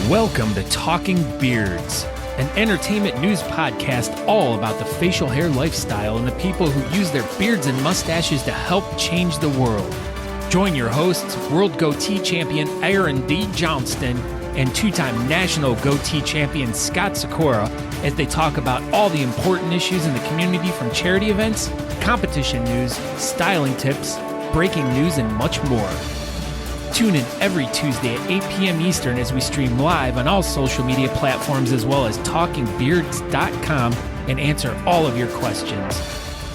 Welcome to Talking Beards, an entertainment news podcast all about the facial hair lifestyle and the people who use their beards and mustaches to help change the world. Join your hosts, World Goatee Champion Aaron D. Johnston and two-time National Goatee Champion Scott Sikora as they talk about all the important issues in the community, from charity events, competition news, styling tips, breaking news, and much more. Tune in every Tuesday at 8 p.m. Eastern as we stream live on all social media platforms as well as talkingbeards.com and answer all of your questions.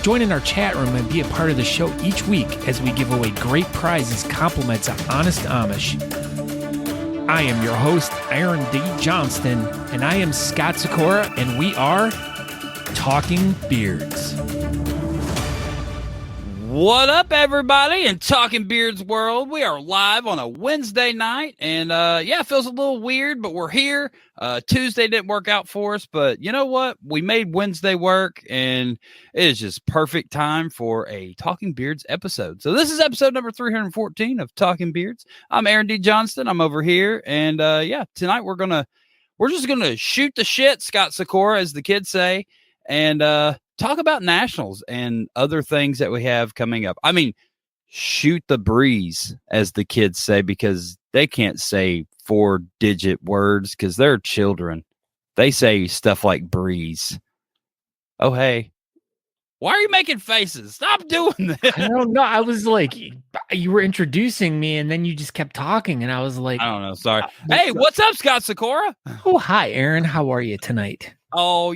Join in our chat room and be a part of the show each week as we give away great prizes, compliments of Honest Amish. I am your host, Aaron D. Johnston, and I am Scott Sikora, and we are Talking Beards. What up, everybody, in Talking Beards world? We are live on a Wednesday night, and it feels a little weird, but we're here. Tuesday didn't work out for us, but you know what? We made Wednesday work, and it is just perfect time for a Talking Beards episode. So this is episode number 314 of Talking Beards. I'm Aaron D. Johnston. I'm over here, and tonight we're just gonna shoot the shit, Scott Sikora, as the kids say, and talk about nationals and other things that we have coming up. I mean, shoot the breeze, as the kids say, because they can't say 4-digit words because they're children. They say stuff like breeze. Oh, hey. Why are you making faces? Stop doing this. I don't know. I was like, you were introducing me and then you just kept talking and I was like, I don't know. Sorry. Hey, what's up, Scott Sikora? Oh, hi, Aaron. How are you tonight? Oh,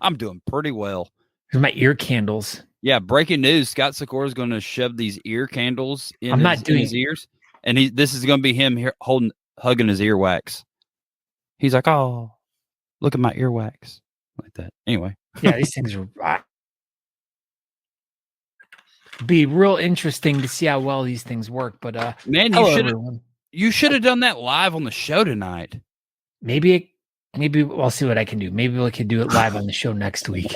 I'm doing pretty well. Here's my ear candles. Yeah, breaking news. Scott Sikora is going to shove these ear candles in his ears. And this is going to be him here hugging his earwax. He's like, oh, look at my earwax. Like that. Anyway. Yeah, these things are be real interesting to see how well these things work. But man, you should have done that live on the show tonight. Maybe I'll see what I can do. Maybe we could do it live on the show next week.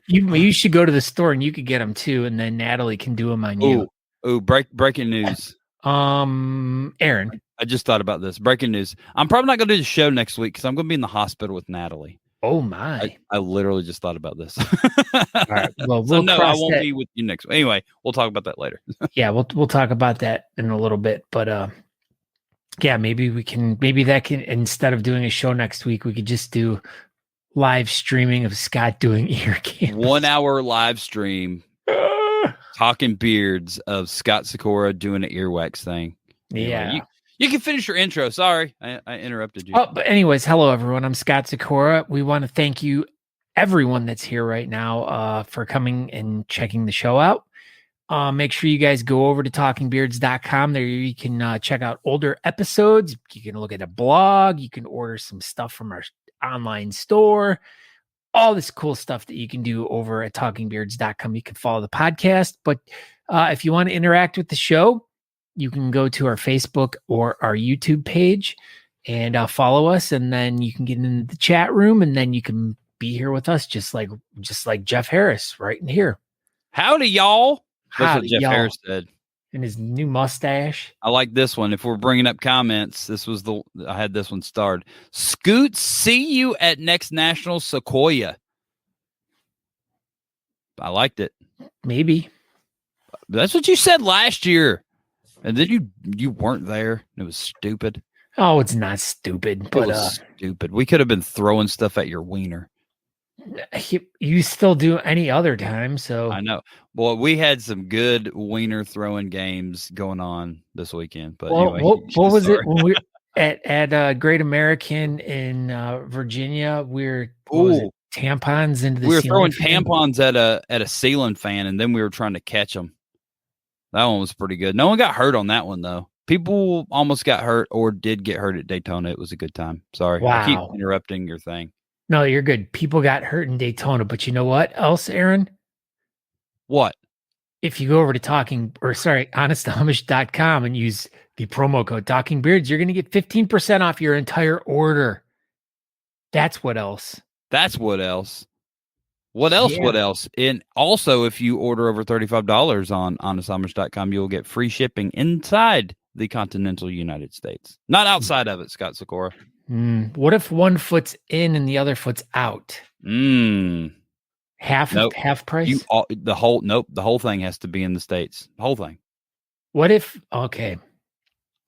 You should go to the store and you could get them too, and then Natalie can do them on you. Ooh, breaking news. Aaron, I just thought about this. Breaking news. I'm probably not going to do the show next week because I'm going to be in the hospital with Natalie. Oh my! I literally just thought about this. All right. Well, I won't be with you next week. Anyway, we'll talk about that later. Yeah, we'll talk about that in a little bit, but yeah, maybe that can, instead of doing a show next week, we could just do live streaming of Scott doing ear candles. 1 hour live stream, Talking Beards of Scott Sikora doing an earwax thing. Yeah. Anyway, you can finish your intro. Sorry, I interrupted you. Oh, but anyways, hello everyone. I'm Scott Sikora. We want to thank you, everyone that's here right now, for coming and checking the show out. Make sure you guys go over to talkingbeards.com. There you can check out older episodes. You can look at a blog. You can order some stuff from our online store. All this cool stuff that you can do over at talkingbeards.com. You can follow the podcast. But if you want to interact with the show, you can go to our Facebook or our YouTube page and follow us. And then you can get into the chat room, and then you can be here with us just like Jeff Harris right in here. Howdy, y'all. That's what Jeff Harris said. And his new mustache. I like this one. If we're bringing up comments, I had this one starred. Scoot, see you at next National Sequoia. I liked it. Maybe. That's what you said last year. And then you weren't there. It was stupid. Oh, it's not stupid. But it was stupid. We could have been throwing stuff at your wiener. You still do any other time, so I know. Well, we had some good wiener throwing games going on this weekend. But anyway, what was it when we at Great American in Virginia? Tampons into the we were ceiling throwing fan? tampons at a ceiling fan, and then we were trying to catch them. That one was pretty good. No one got hurt on that one though. People almost got hurt or did get hurt at Daytona. It was a good time. Sorry, wow. I keep interrupting your thing. No, you're good. People got hurt in Daytona, but you know what else, Aaron? What? If you go over to honestamish.com and use the promo code Talking Beards, you're going to get 15% off your entire order. That's what else. What else? Yeah. What else? And also, if you order over $35 on honestamish.com, you'll get free shipping inside the continental United States, not outside of it, Scott Sikora. What if one foot's in and the other foot's out? Half price? The whole thing has to be in the States. The whole thing. What if, okay.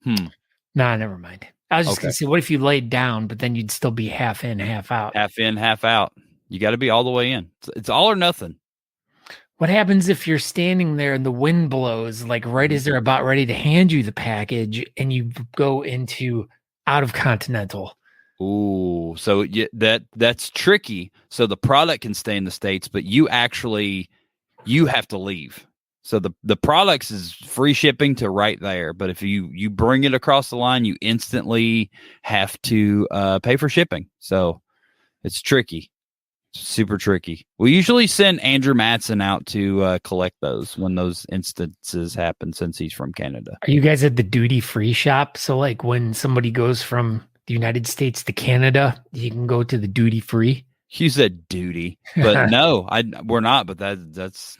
Nah, never mind. I was just going to say, what if you laid down, but then you'd still be half in, half out? Half in, half out. You got to be all the way in. It's all or nothing. What happens if you're standing there and the wind blows, like right as they're about ready to hand you the package, and you go into out of continental? Ooh, so that's tricky. So the product can stay in the States, but you have to leave. So the products is free shipping to right there. But if you bring it across the line, you instantly have to pay for shipping. So it's tricky. Super tricky. We usually send Andrew Matson out to collect those when those instances happen, since he's from Canada. Are you guys at the duty free shop? So like when somebody goes from the United States to Canada, you can go to the duty free. You said duty, but no, we're not. But that's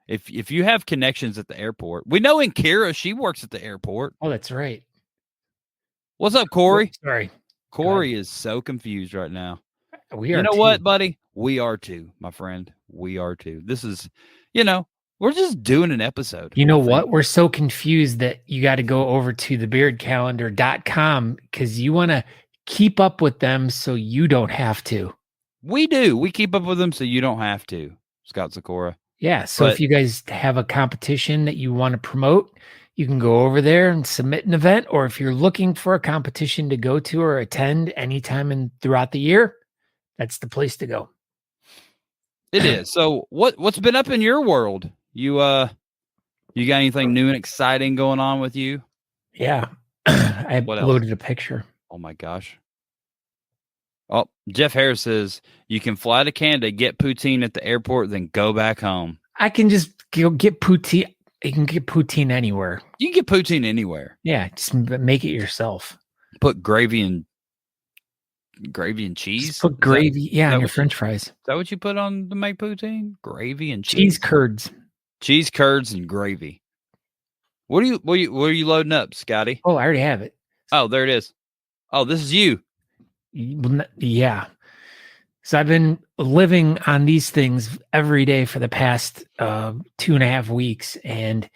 if you have connections at the airport, we know in Kira, she works at the airport. Oh, that's right. What's up, Corey? Sorry, Corey is so confused right now. We are. You know what, buddy? We are too, my friend. We are too. This is, we're just doing an episode. You know what? We're so confused that you got to go over to thebeardcalendar.com because you want to keep up with them so you don't have to. We do. We keep up with them so you don't have to, Scott Sikora. Yeah. So if you guys have a competition that you want to promote, you can go over there and submit an event. Or if you're looking for a competition to go to or attend anytime throughout the year, that's the place to go. It is. So what's been up in your world? You got anything new and exciting going on with you? Yeah. I loaded a picture. Oh my gosh. Oh, Jeff Harris says you can fly to Canada, get poutine at the airport, then go back home. I can just go get poutine. You can get poutine anywhere. You can get poutine anywhere. Yeah, just make it yourself. Put gravy and cheese. Just put gravy, on your French fries. Is that what you put on to make poutine? Gravy and cheese. Cheese curds and gravy. What are you loading up, Scotty? Oh, I already have it. Oh, there it is. Oh, this is you. Yeah. So I've been living on these things every day for the past 2.5 weeks. And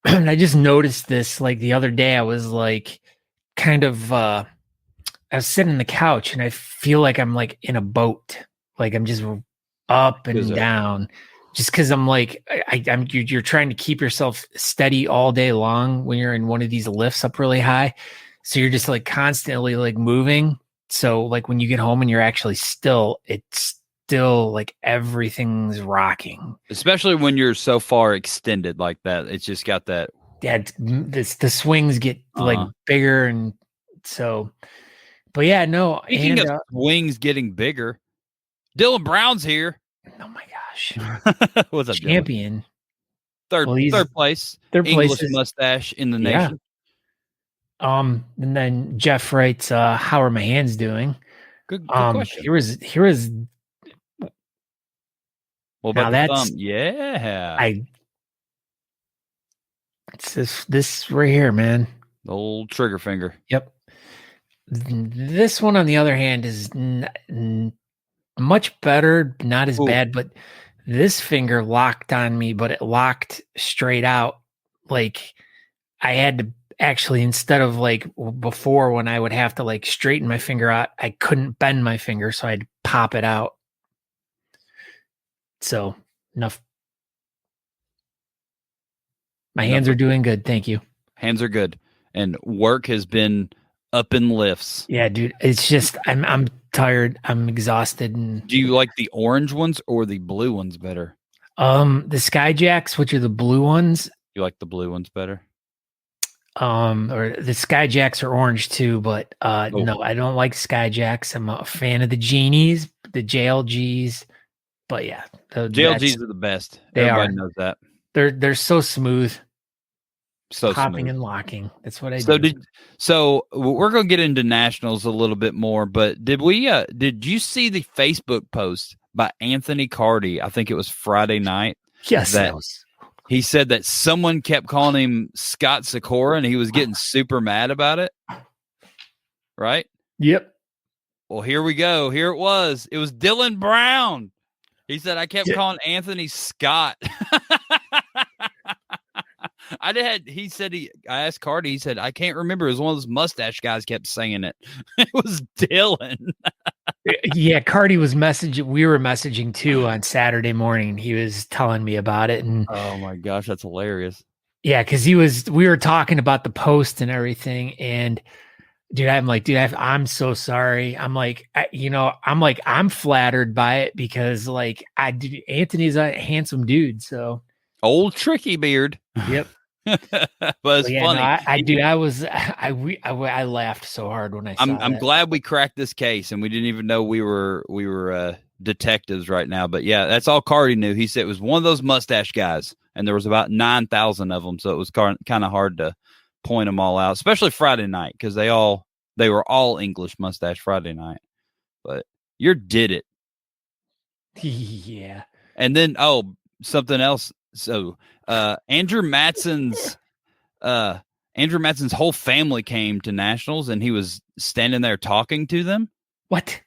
I just noticed this, like the other day, I was like I was sitting on the couch and I feel like I'm like in a boat. Like I'm just up and down just because I'm like, you're trying to keep yourself steady all day long when you're in one of these lifts up really high. So you're just like constantly like moving. So like when you get home and you're actually still, it's still like everything's rocking. Especially when you're so far extended like that. It's just got that. Yeah, the swings get like bigger. And so, but yeah, no. Speaking of swings getting bigger, Dylan Brown's here. Oh my gosh. What's up, champion? Dylan? Third place. English mustache in the nation. And then Jeff writes, how are my hands doing? Good question. Here was what about the thumb? Yeah. It's this right here, man. The old trigger finger. Yep. This one, on the other hand, is much better, not as bad, but this finger locked on me, but it locked straight out. Like I had to actually, instead of like before when I would have to like straighten my finger out, I couldn't bend my finger, so I'd pop it out. So enough. My hands are doing good. Thank you. Hands are good. And work has been up in lifts. Yeah, dude. It's just, I'm tired. I'm exhausted. And do you like the orange ones or the blue ones better? The Skyjacks, which are the blue ones. You like the blue ones better? Or the Skyjacks are orange too, but no, I don't like Skyjacks. I'm a fan of the Genies, the JLGs. But yeah, the JLGs are the best. Everybody knows that. They're so smooth. So popping smooth. And locking. That's what I do. So we're gonna get into nationals a little bit more, but did you see the Facebook post by Anthony Cardi? I think it was Friday night. Yes, He said that someone kept calling him Scott Sikora, and he was getting super mad about it. Right? Yep. Well, here we go. Here it was. It was Dylan Brown. He said, I kept calling Anthony Scott. I asked Cardi, he said, I can't remember. It was one of those mustache guys kept saying it. It was Dylan. Yeah, Cardi was messaging. We were messaging too on Saturday morning. He was telling me about it. And oh my gosh, that's hilarious. Yeah, because we were talking about the post and everything. And dude, I'm so sorry. I'm like, I'm flattered by it because Anthony's a handsome dude. So old tricky beard. Yep. But it's funny. I laughed so hard when I saw that. I'm glad we cracked this case and we didn't even know we were detectives right now. But yeah, that's all Cardi knew. He said it was one of those mustache guys, and there was about 9,000 of them, so it was kind of hard to point them all out, especially Friday night because they were all English mustache Friday night. But you did it. Yeah. And then something else. So Andrew Matson's whole family came to nationals, and he was standing there talking to them. What?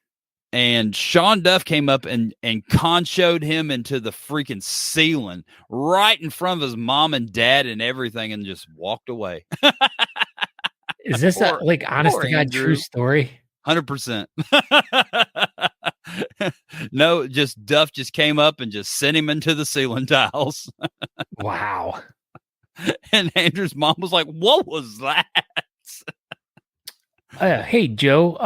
And Sean Duff came up and conchoed him into the freaking ceiling right in front of his mom and dad and everything, and just walked away. Is this honest to God true story? 100%. No, just Duff just came up and just sent him into the ceiling tiles. Wow. And Andrew's mom was like, what was that? Hey, Joe,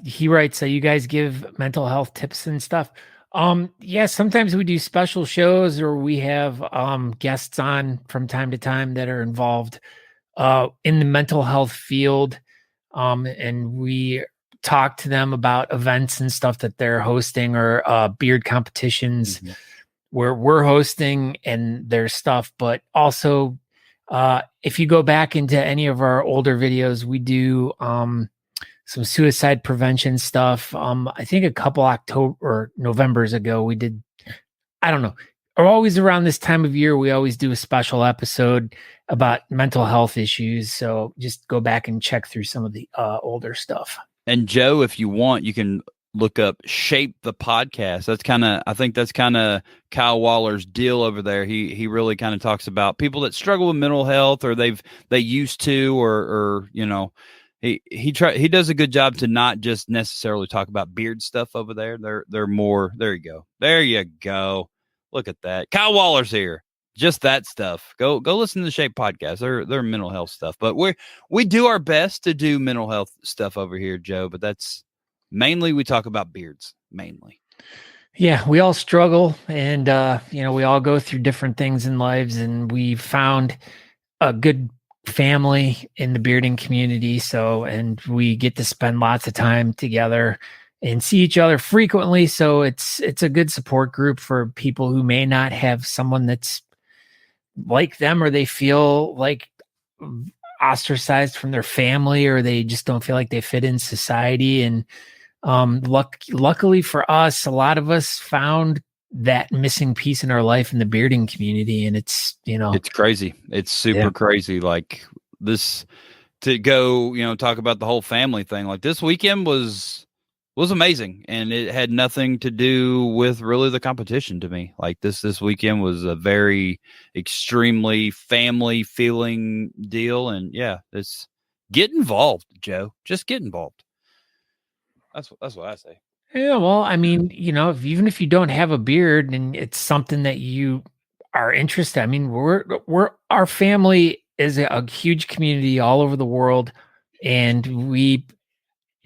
he writes, you guys give mental health tips and stuff. Yeah, sometimes we do special shows or we have guests on from time to time that are involved in the mental health field. And we talk to them about events and stuff that they're hosting or beard competitions where we're hosting and their stuff. But also, if you go back into any of our older videos, we do some suicide prevention stuff. I think a couple October or Novembers ago, we did, I don't know, or always around this time of year, we always do a special episode about mental health issues. So just go back and check through some of the older stuff. And Joe, if you want, you can look up Shape the Podcast. I think that's kind of Kyle Waller's deal over there. He really kind of talks about people that struggle with mental health or they used to, or he does a good job to not just necessarily talk about beard stuff over there. They're more, there you go. Look at that. Kyle Waller's here. Just that stuff. Go listen to the Shape Podcast. They're mental health stuff, but we do our best to do mental health stuff over here, Joe, but that's mainly we talk about beards mainly. Yeah, we all struggle and we all go through different things in lives, and we found a good family in the bearding community. And we get to spend lots of time together and see each other frequently. So it's a good support group for people who may not have someone that's like them, or they feel like ostracized from their family, or they just don't feel like they fit in society. And luckily for us, a lot of us found that missing piece in our life in the bearding community. And it's crazy. It's super crazy. Like this, to go, talk about the whole family thing. Like this weekend was amazing, and it had nothing to do with really the competition to me. Like this weekend was a very extremely family feeling deal. And yeah, it's get involved, Joe. Just get involved. That's what I say. Yeah, well, I mean, even if you don't have a beard and it's something that you are interested, I mean, our family is a huge community all over the world, and we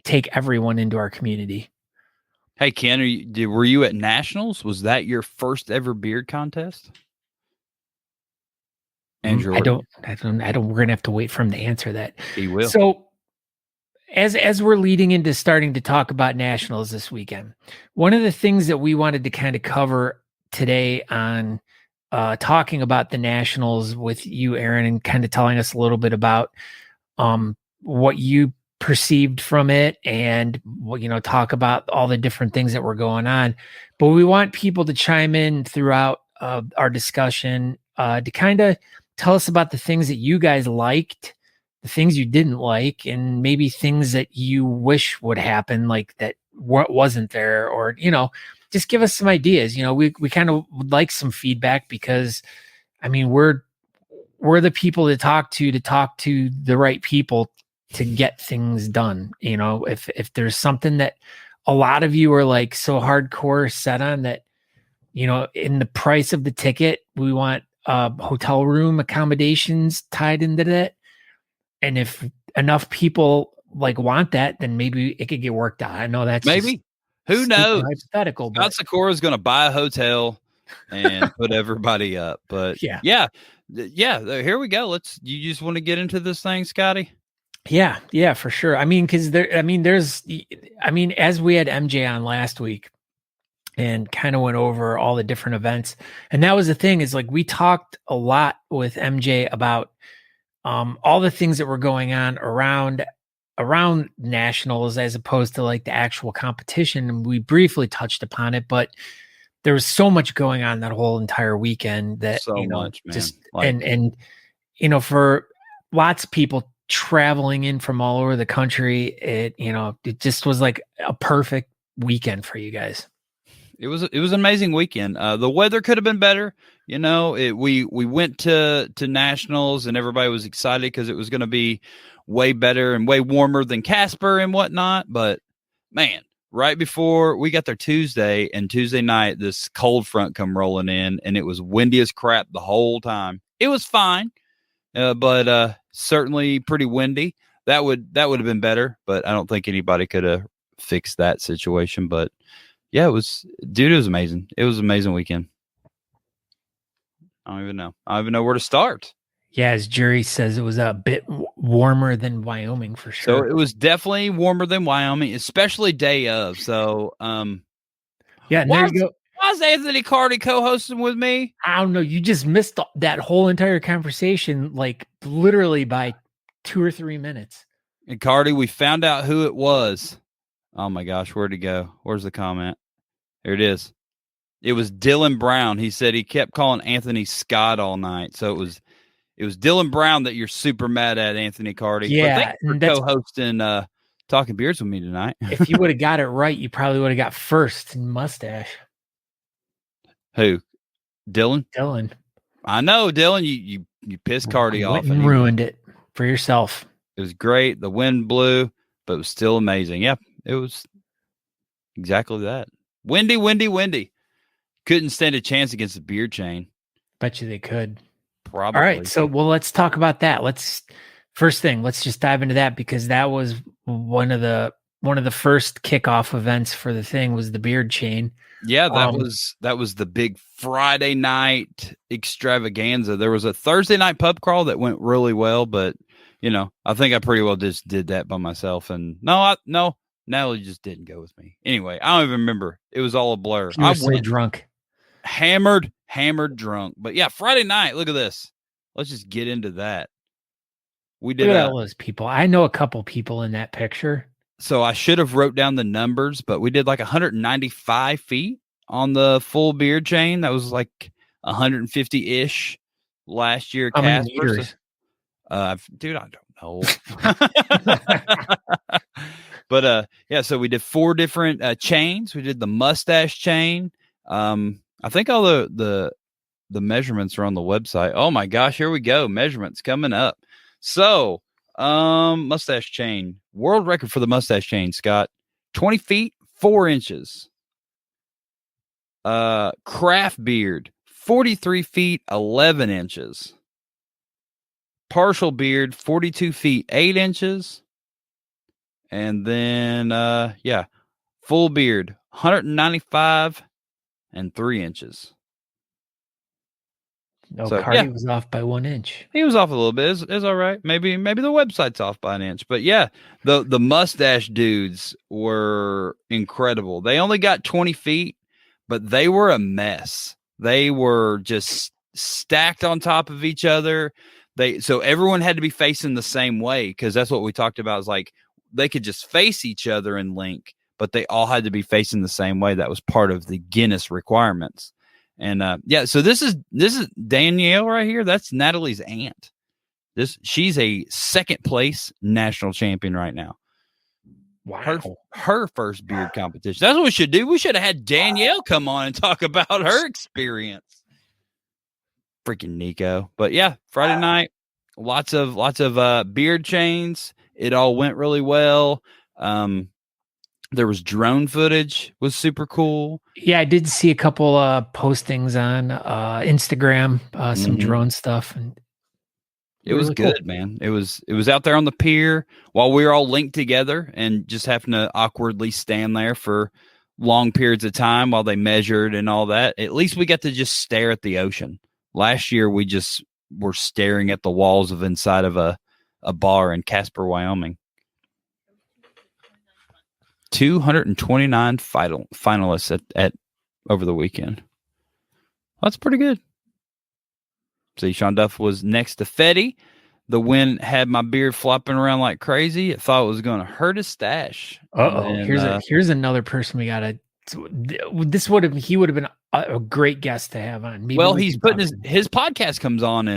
take everyone into our community. Hey, Ken, were you at nationals? Was that your first ever beard contest? Andrew, I don't. We're gonna have to wait for him to answer that. He will. So, as we're leading into starting to talk about nationals this weekend, one of the things that we wanted to kind of cover today on talking about the nationals with you, Aaron, and kind of telling us a little bit about what you perceived from it, and talk about all the different things that were going on. But we want people to chime in throughout our discussion to kind of tell us about the things that you guys liked, the things you didn't like, and maybe things that you wish would happen, like that wasn't there, or, just give us some ideas. We kind of would like some feedback because, I mean, we're the people to talk to the right people to get things done. If there's something that a lot of you are like so hardcore set on that, in the price of the ticket, we want hotel room accommodations tied into that. And if enough people like want that, then maybe it could get worked out. I know that's maybe. Who knows? Hypothetical. Scott Sikora is going to buy a hotel and put everybody up. But yeah. Here we go. You just want to get into this thing, Scotty? Yeah, for sure. I mean, because as we had MJ on last week and kind of went over all the different events, and that was the thing, is like we talked a lot with MJ about all the things that were going on around nationals as opposed to like the actual competition. And we briefly touched upon it, but there was so much going on that whole entire weekend that much, man. Just and for lots of people traveling in from all over the country, it just was like a perfect weekend for you guys. It was an amazing weekend. The weather could have been better. We went to nationals and everybody was excited because it was going to be way better and way warmer than Casper and whatnot. But man, right before we got there Tuesday night, this cold front come rolling in and it was windy as crap the whole time. It was fine, but certainly pretty windy. That would have been better, but I don't think anybody could have fixed that situation. But yeah, it was amazing. It was an amazing weekend. I don't even know where to start. Yeah, as Jerry says, it was a bit warmer than Wyoming for sure. So it was definitely warmer than Wyoming, especially day of. So, yeah, and there you go. Why is Anthony Carty co-hosting with me? I don't know. You just missed that whole entire conversation, like literally by 2 or 3 minutes. And Carty, we found out who it was. Oh my gosh, where'd it go? Where's the comment? Here it is. It was Dylan Brown. He said he kept calling Anthony Scott all night. So it was Dylan Brown that you're super mad at, Anthony Carty. Yeah, but thanks for co-hosting Talking Beards with me tonight. If you would have got it right, you probably would have got first in Mustache. Who? Dylan? Dylan. I know, Dylan. You pissed Carty off and ruined it for yourself. It was great. The wind blew, but it was still amazing. Yeah, it was exactly that. Windy. Couldn't stand a chance against the beard chain. Bet you they could. Probably. All right, so let's talk about that. Let's just dive into that because that was one of the first kickoff events for the thing was the beard chain. Yeah, that was the big Friday night extravaganza. There was a Thursday night pub crawl that went really well, but I think I pretty well just did that by myself. And no, Natalie just didn't go with me. Anyway, I don't even remember. It was all a blur. I was so drunk. Hammered drunk. But yeah, Friday night, look at this. Let's just get into that. We did all those people. I know a couple people in that picture. So I should have wrote down the numbers, but we did like 195 feet on the full beard chain. That was like 150-ish last year. How many meters? Dude, I don't know. But yeah, so we did 4 different chains. We did the mustache chain. I think all the measurements are on the website. Oh my gosh, here we go. Measurements coming up. So, mustache chain, world record for the mustache chain, Scott, 20 feet, 4 inches. Craft beard, 43 feet, 11 inches. Partial beard, 42 feet, 8 inches. And then, full beard, 195 and 3 inches. No, so, Cardi was off by 1 inch. He was off a little bit. It's all right. Maybe the website's off by an inch. But yeah, the mustache dudes were incredible. They only got 20 feet, but they were a mess. They were just stacked on top of each other. So everyone had to be facing the same way because that's what we talked about. Is like they could just face each other and link, but they all had to be facing the same way. That was part of the Guinness requirements. And so this is Danielle right here. That's Natalie's aunt. She's a second place national champion right now. Wow. Her first beard competition. That's what we should do. We should have had Danielle come on and talk about her experience. Freaking Nico. But yeah, Friday night, lots of beard chains. It all went really well. There was drone footage, was super cool. Yeah, I did see a couple postings on Instagram, some drone stuff, and it was really good, cool. Man. It was out there on the pier while we were all linked together and just having to awkwardly stand there for long periods of time while they measured and all that. At least we got to just stare at the ocean. Last year, we just were staring at the walls of inside of a bar in Casper, Wyoming. 229 finalists at over the weekend. That's pretty good. See, Sean Duff was next to Fetty. The wind had my beard flopping around like crazy. I thought it was going to hurt his stash. Here's another person we got to. He would have been a great guest to have on. Maybe he's putting his podcast comes on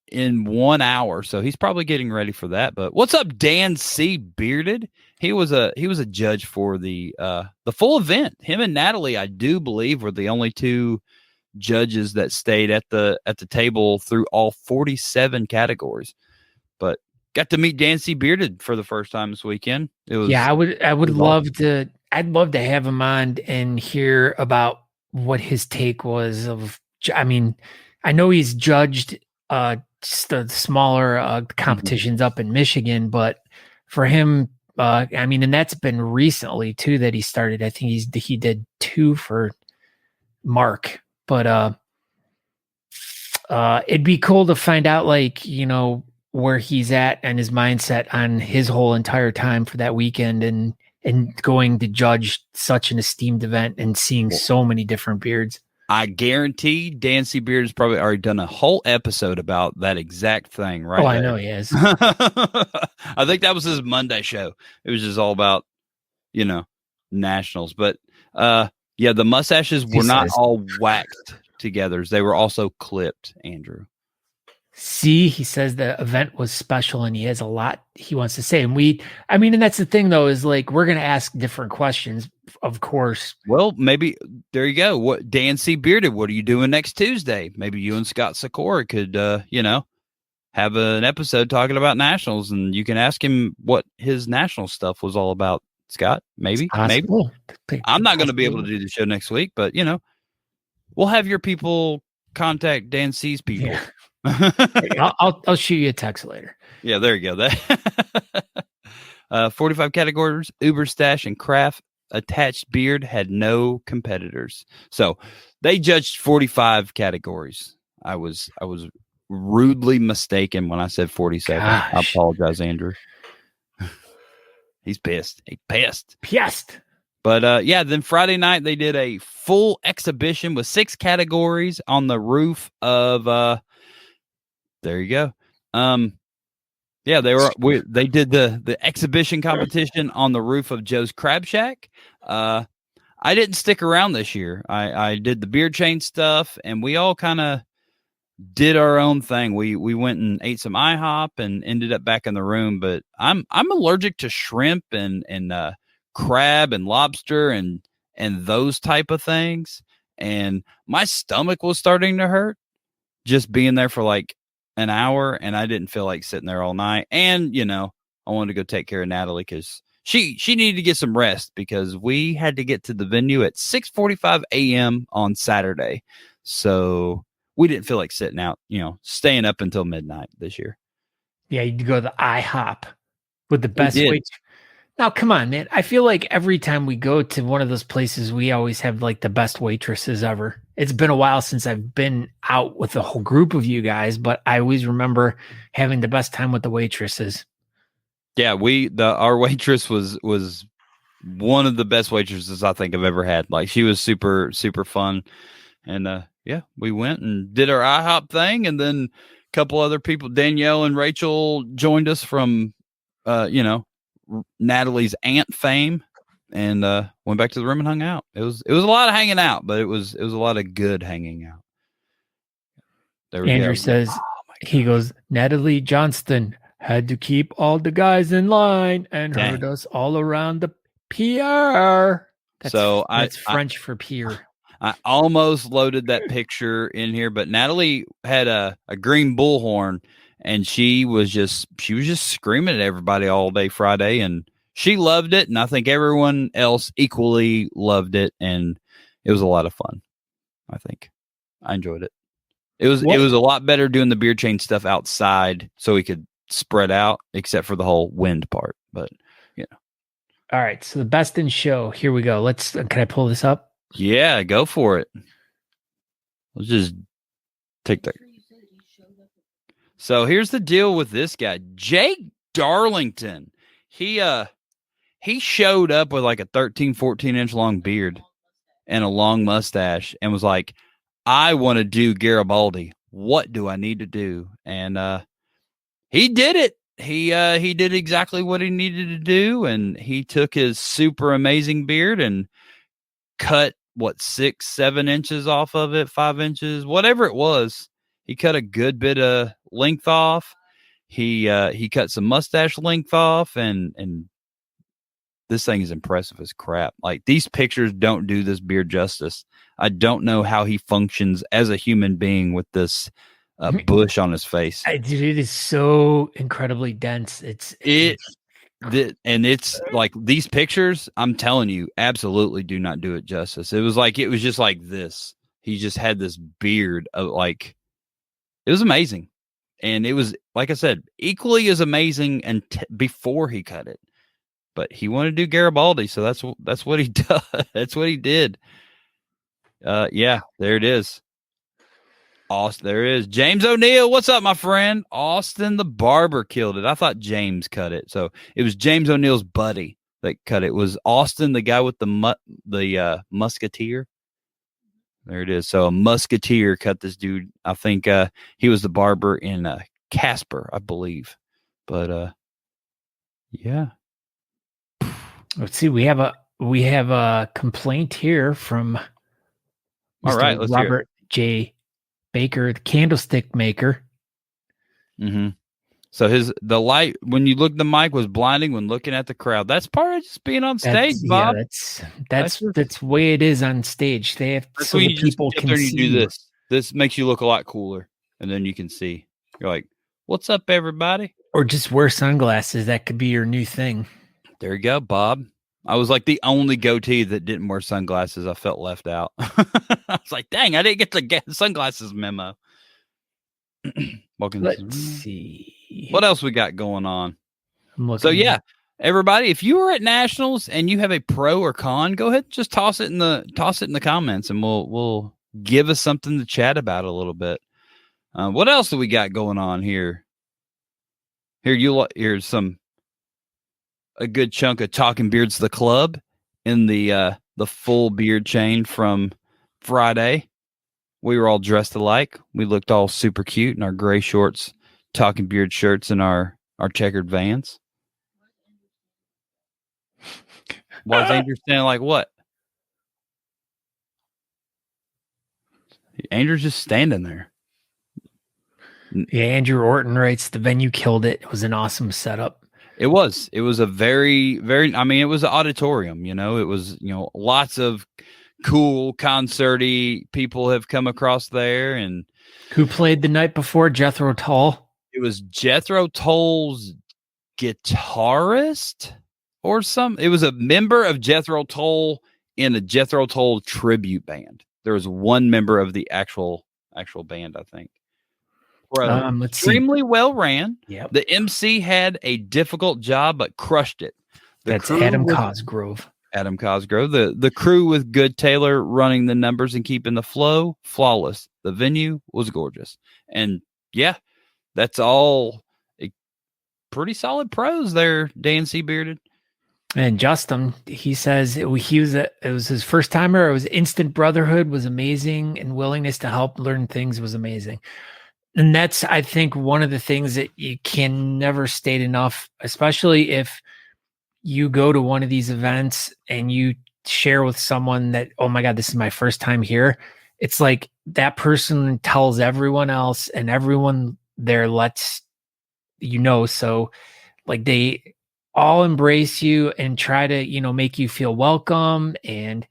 in 1 hour, so he's probably getting ready for that. But what's up, Dan C. Bearded? He was a judge for the full event. Him and Natalie, I do believe, were the only two judges that stayed at the table through all 47 categories. But got to meet Dan C. Bearded for the first time this weekend. I would love to. I'd love to have him on and hear about what his take was of. I mean, I know he's judged just the smaller competitions up in Michigan, but for him, and that's been recently too that he started. I think he did 2 for Mark, but it'd be cool to find out, like, where he's at and his mindset on his whole entire time for that weekend and going to judge such an esteemed event and seeing so many different beards. I guarantee Dan C. Beard has probably already done a whole episode about that exact thing, right? Oh, I know he is. I think that was his Monday show. It was just all about, nationals. But the mustaches were not all waxed together. They were also clipped, Andrew. See, he says the event was special and he has a lot he wants to say. And that's the thing though, is like, we're going to ask different questions, of course. Well, maybe there you go. What Dan C. Bearded, what are you doing next Tuesday? Maybe you and Scott Sikora could, have an episode talking about nationals and you can ask him what his national stuff was all about. Scott, maybe. I'm not going to be able to do the show next week, but we'll have your people contact Dan C's people. Yeah. I'll shoot you a text later. Yeah, there you go. That 45 categories, Uber Stash and Craft attached beard had no competitors. So they judged 45 categories. I was rudely mistaken when I said 47. Gosh. I apologize, Andrew. He's pissed. Pissed. But then Friday night they did a full exhibition with 6 categories on the roof of there you go. They did the exhibition competition on the roof of Joe's Crab Shack. I didn't stick around this year. I did the beard chain stuff, and we all kind of did our own thing. We went and ate some IHOP and ended up back in the room. But I'm allergic to shrimp and crab and lobster and those type of things, and my stomach was starting to hurt just being there for like an hour, and I didn't feel like sitting there all night. And I wanted to go take care of Natalie because she needed to get some rest because we had to get to the venue at 6:45 a.m. on Saturday, so we didn't feel like sitting out, staying up until midnight this year. Yeah, you'd go to the IHOP with the best wait. Now, come on, man. I feel like every time we go to one of those places, we always have like the best waitresses ever. It's been a while since I've been out with a whole group of you guys, but I always remember having the best time with the waitresses. Yeah, our waitress was one of the best waitresses I think I've ever had. Like, she was super, super fun. And we went and did our IHOP thing, and then a couple other people, Danielle and Rachel, joined us from Natalie's aunt fame. and went back to the room and hung out. It was a lot of hanging out, but it was a lot of good hanging out. There we Andrew go. says, he goes, Natalie Johnston had to keep all the guys in line and herd us all around the pier. That's French for pier. I almost loaded that picture in here, but Natalie had a green bullhorn, and she was just screaming at everybody all day Friday, and she loved it, and I think everyone else equally loved it, and it was a lot of fun. I think I enjoyed it. It was a lot better doing the beer chain stuff outside, so we could spread out, except for the whole wind part. But all right, so the best in show. Here we go. Can I pull this up? Yeah, go for it. Let's just take that. So here's the deal with this guy, Jake Darlington. He showed up with like a 13, 14-inch long beard and a long mustache and was like, I want to do Garibaldi. What do I need to do? And he did it. He did exactly what he needed to do, and he took his super amazing beard and cut 6, 7 inches off of it, 5 inches, whatever it was. He cut a good bit of length off. He cut some mustache length off, and this thing is impressive as crap. Like, these pictures don't do this beard justice. I don't know how he functions as a human being with this bush on his face. Dude, it is so incredibly dense. And it's like these pictures, I'm telling you, absolutely do not do it justice. It was just like this. He just had this beard of it was amazing. And it was, like I said, equally as amazing and before he cut it. But he wanted to do Garibaldi, so that's what he does. That's what he did. Yeah, there it is. Austin, there it is. James O'Neill, what's up, my friend? Austin the barber killed it. I thought James cut it, so it was James O'Neill's buddy that cut it. It was Austin, the guy with the musketeer. There it is. So a musketeer cut this dude. I think he was the barber in Casper, I believe. But yeah. Let's see. We have a complaint here from All right, let's Robert J. Baker, the candlestick maker. Mm-hmm. So the light, when you look, the mic was blinding when looking at the crowd. That's part of just being on stage, Bob. Yeah, that's the way it is on stage. They have so the people can see. You do this. This makes you look a lot cooler, and then you can see. You're like, "What's up, everybody?" Or just wear sunglasses. That could be your new thing. There you go, Bob. I was like the only goatee that didn't wear sunglasses. I felt left out. I was like, dang, I didn't get the sunglasses memo. Let's see. What else we got going on? So, yeah, everybody, if you were at Nationals and you have a pro or con, go ahead and just toss it in the comments, and we'll give us something to chat about a little bit. What else do we got going on here? Here's a good chunk of Talking Beards the Club in the full beard chain from Friday. We were all dressed alike. We looked all super cute in our gray shorts, Talking Beard shirts, and our checkered Vans. Why is Andrew standing like what? Andrew's just standing there. Yeah, Andrew Orton writes, the venue killed it. It was an awesome setup. It was a very, very, I mean, it was an auditorium, it was, lots of cool concerty people have come across there. And who played the night before? Jethro Tull. It was Jethro Tull's guitarist it was a member of Jethro Tull in a Jethro Tull tribute band. There was one member of the actual band, I think. Extremely well ran. Yep. The MC had a difficult job, but crushed it. That's Adam Cosgrove. Adam Cosgrove. The crew with Good Taylor running the numbers and keeping the flow flawless. The venue was gorgeous. And yeah, that's all pretty solid pros there, Dan C. Bearded. And Justin, he says it was his first timer. It was instant brotherhood was amazing, and willingness to help learn things was amazing. And that's, I think, one of the things that you can never state enough, especially if you go to one of these events and you share with someone that, oh my God, this is my first time here. It's like that person tells everyone else and everyone there lets you know. So like they all embrace you and try to, make you feel welcome and,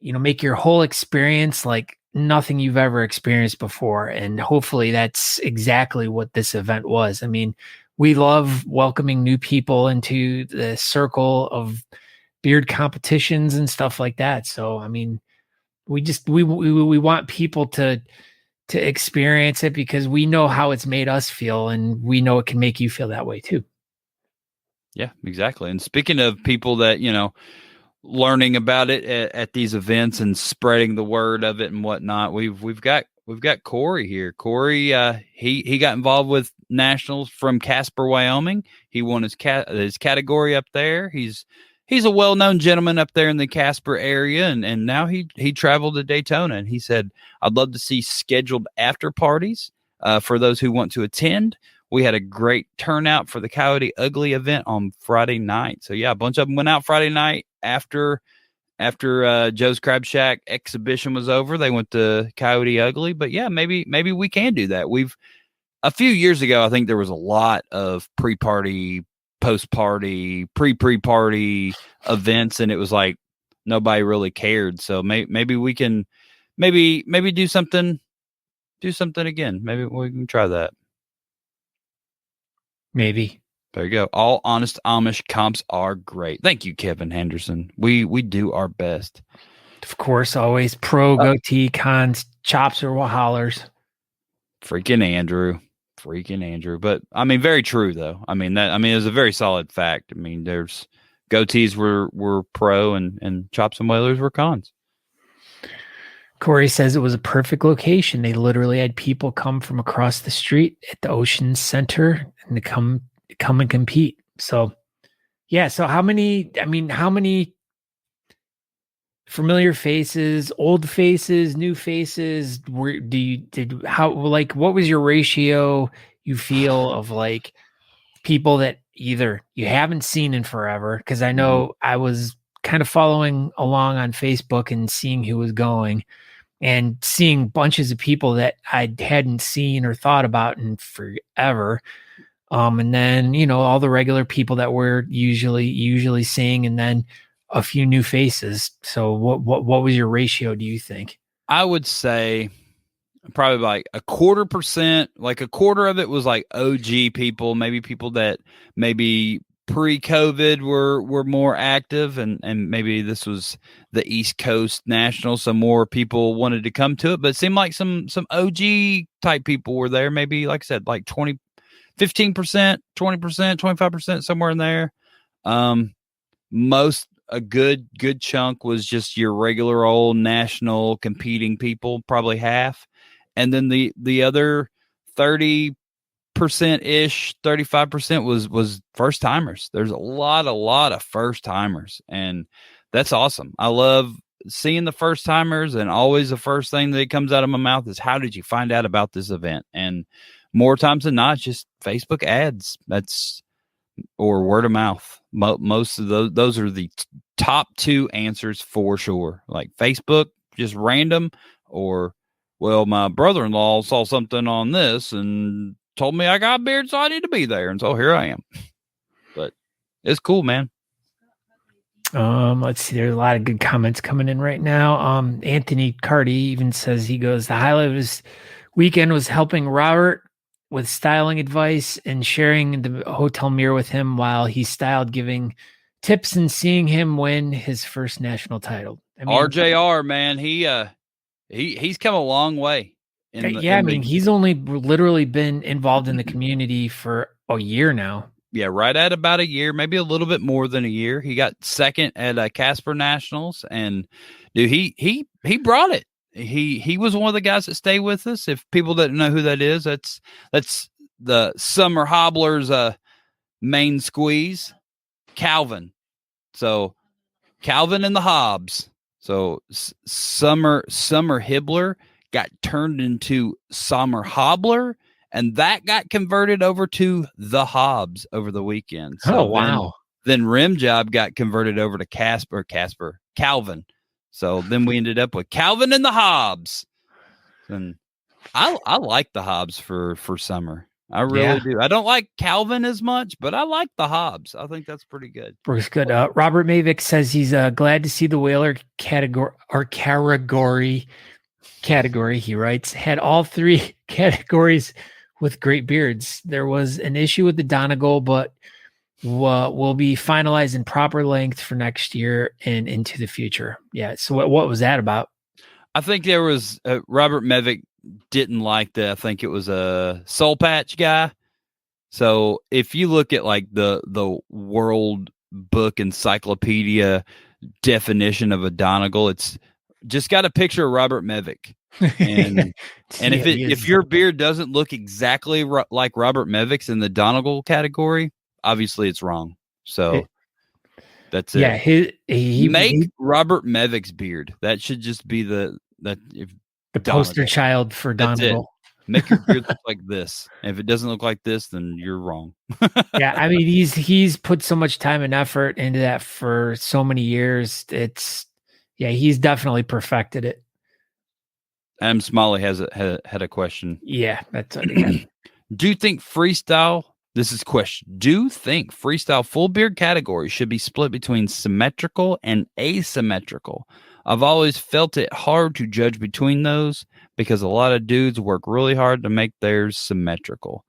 make your whole experience like nothing you've ever experienced before. And hopefully that's exactly what this event was. I mean, we love welcoming new people into the circle of beard competitions and stuff like that. So, I mean, we want people to experience it because we know how it's made us feel and we know it can make you feel that way too. Yeah, exactly. And speaking of people that, learning about it at these events and spreading the word of it and whatnot, we've got Corey here. Corey, he got involved with nationals from Casper, Wyoming. He won his category up there. He's a well-known gentleman up there in the Casper area, and now he traveled to Daytona, and he said, I'd love to see scheduled after parties for those who want to attend. We had a great turnout for the Coyote Ugly event on Friday night. So yeah, a bunch of them went out Friday night after Joe's Crab Shack exhibition was over. They went to Coyote Ugly, but yeah, maybe we can do that. A few years ago, I think there was a lot of pre-party, post-party, pre-party events, and it was like nobody really cared. So maybe we can maybe do something again. Maybe we can try that. Maybe. There you go. All honest Amish comps are great. Thank you, Kevin Henderson. We do our best. Of course, always pro goatee, cons, chops or hollers. Freaking Andrew. But I mean, very true though. I mean, it's a very solid fact. I mean, there's goatees were pro and chops and whalers were cons. Corey says it was a perfect location. They literally had people come from across the street at the Ocean Center and to come and compete. So, yeah. So how many familiar faces, old faces, new faces what was your ratio you feel of like people that either you haven't seen in forever? Cause I know I was kind of following along on Facebook and seeing who was going, and seeing bunches of people that I hadn't seen or thought about in forever. And then, all the regular people that we're usually seeing, and then a few new faces. So what was your ratio, do you think? I would say probably like 0.25%, like a quarter of it was like OG people, maybe people that maybe pre-COVID were more active, and maybe this was the East Coast National, so more people wanted to come to it, but it seemed like some OG type people were there, maybe like I said, like 15%, 20%, 25%, somewhere in there. A good chunk was just your regular old national competing people, probably half, and then the other 30% ish, 35% was first timers. There's a lot of first timers, and that's awesome. I love seeing the first timers, and always the first thing that comes out of my mouth is, how did you find out about this event? And more times than not, just Facebook ads. Or word of mouth. Most of those are the top two answers for sure. Like Facebook, just random, or, well, my brother-in-law saw something on this and told me I got a beard, so I need to be there. And so here I am. But it's cool, man. Let's see. There's a lot of good comments coming in right now. Anthony Cardi even says, he goes, the highlight of his weekend was helping Robert with styling advice and sharing the hotel mirror with him while he styled, giving tips and seeing him win his first national title. I mean, RJR, man, he's come a long way. He's only literally been involved in the community for a year now. Yeah, right at about a year, maybe a little bit more than a year. He got second at Casper Nationals, and dude, he brought it. He was one of the guys that stayed with us. If people didn't know who that is, that's the Summer Hobblers main squeeze, Calvin. So Calvin and the Hobbs. So Summer Hibbler got turned into Summer Hobbler, and that got converted over to the Hobbs over the weekend. So wow. Then Rim Job got converted over to Calvin. So then we ended up with Calvin and the Hobbs. And I like the Hobbs for summer. I really do. I don't like Calvin as much, but I like the Hobbs. I think that's pretty good. Works good. Robert Mavick says he's glad to see the Whaler category. He writes, had all three categories with great beards. There was an issue with the Donegal, but will be finalized in proper length for next year and into the future. Yeah. So what was that about? I think there was Robert Mavick didn't like I think it was a soul patch guy. So if you look at like the World Book Encyclopedia definition of a Donegal, it's just got a picture of Robert Mavick. And if your beard doesn't look exactly like Robert Mavick's in the Donegal category, obviously it's wrong. So that's it. Yeah, he Robert Mavick's beard. That should just be the poster child for Donegal. Make your beard look like this. And if it doesn't look like this, then you're wrong. Yeah, I mean he's put so much time and effort into that for so many years. He's definitely perfected it. Adam Smalley had a question. Yeah, that's what again. Do you think freestyle? This is a question. Do you think freestyle full beard category should be split between symmetrical and asymmetrical? I've always felt it hard to judge between those because a lot of dudes work really hard to make theirs symmetrical.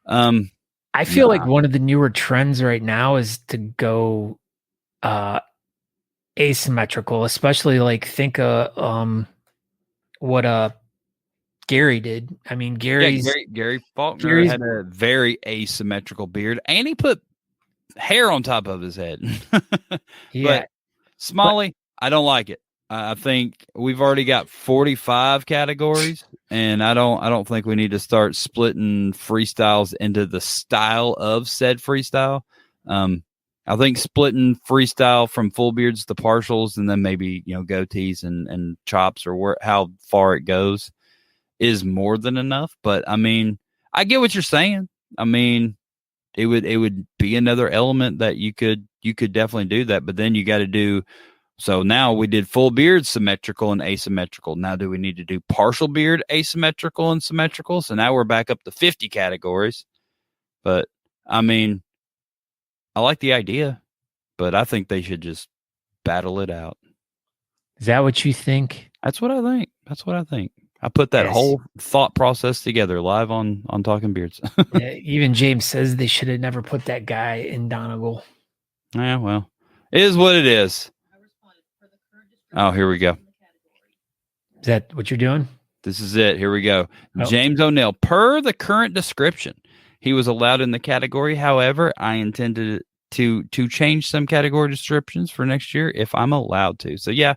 I feel like one of the newer trends right now is to go asymmetrical, especially like think what Gary did. I mean, Gary Faulkner had a very asymmetrical beard, and he put hair on top of his head. Yeah, but Smalley, I don't like it. I think we've already got 45 categories, and I don't think we need to start splitting freestyles into the style of said freestyle. I think splitting freestyle from full beards to partials, and then maybe goatees and chops or how far it goes is more than enough. But I mean, I get what you're saying. I mean, it would be another element that you could definitely do that. But then you got to do. So now we did full beard symmetrical and asymmetrical. Now do we need to do partial beard asymmetrical and symmetrical? So now we're back up to 50 categories. But I mean, I like the idea, but I think they should just battle it out. Is that what you think? That's what I think. I put that whole thought process together live on Talking Beards. Yeah, even James says they should have never put that guy in Donegal. Yeah, well, it is what it is. Oh, here we go. Is that what you're doing? This is it. Here we go. Oh. James O'Neill. Per the current description, he was allowed in the category. However, I intended to change some category descriptions for next year if I'm allowed to. So yeah,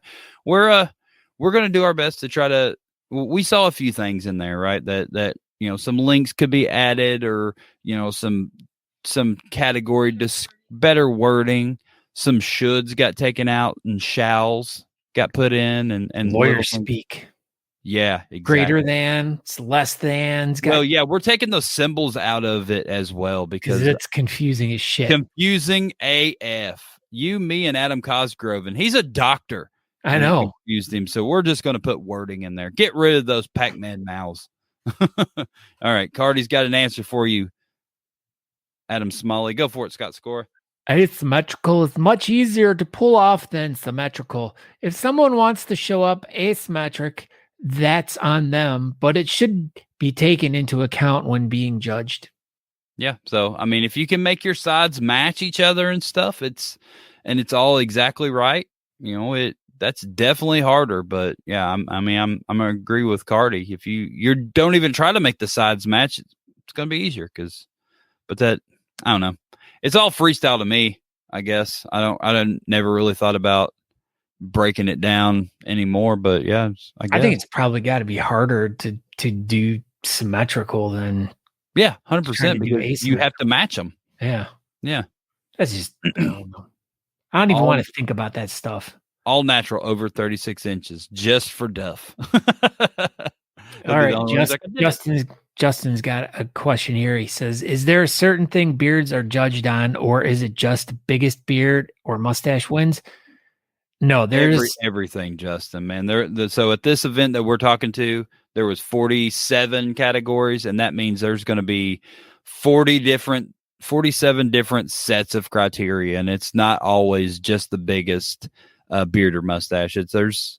we're going to do our best to try to. We saw a few things in there, right? That some links could be added, or some category better wording. Some shoulds got taken out and shalls got put in, and lawyer speak. Yeah, exactly. Greater than, less than. Well, yeah, we're taking those symbols out of it as well because it's confusing as shit. Confusing AF. You, me, and Adam Cosgrove, and he's a doctor. I know. Confused him, so we're just going to put wording in there. Get rid of those Pac-Man mouths. All right, Cardi's got an answer for you. Adam Smalley, go for it, Scott Score. Asymmetrical is much easier to pull off than symmetrical. If someone wants to show up asymmetric, that's on them, but it should be taken into account when being judged. Yeah. So, I mean, if you can make your sides match each other and stuff, it's all exactly right. That's definitely harder, but yeah, I'm going to agree with Cardi. If you don't even try to make the sides match, it's going to be easier but I don't know. It's all freestyle to me, I guess. I never really thought about breaking it down anymore, but yeah, I think it's probably got to be harder to do symmetrical than 100% because you have to match them. Yeah. That's just I don't even want to think about that stuff. All natural, over 36 inches, just for Duff. All right, Justin's got a question here. He says, is there a certain thing beards are judged on, or is it just the biggest beard or mustache wins? No, there's everything, Justin, man. So at this event that we're talking to, there was 47 categories, and that means there's going to be 47 different sets of criteria, and it's not always just the biggest beard or mustache. There's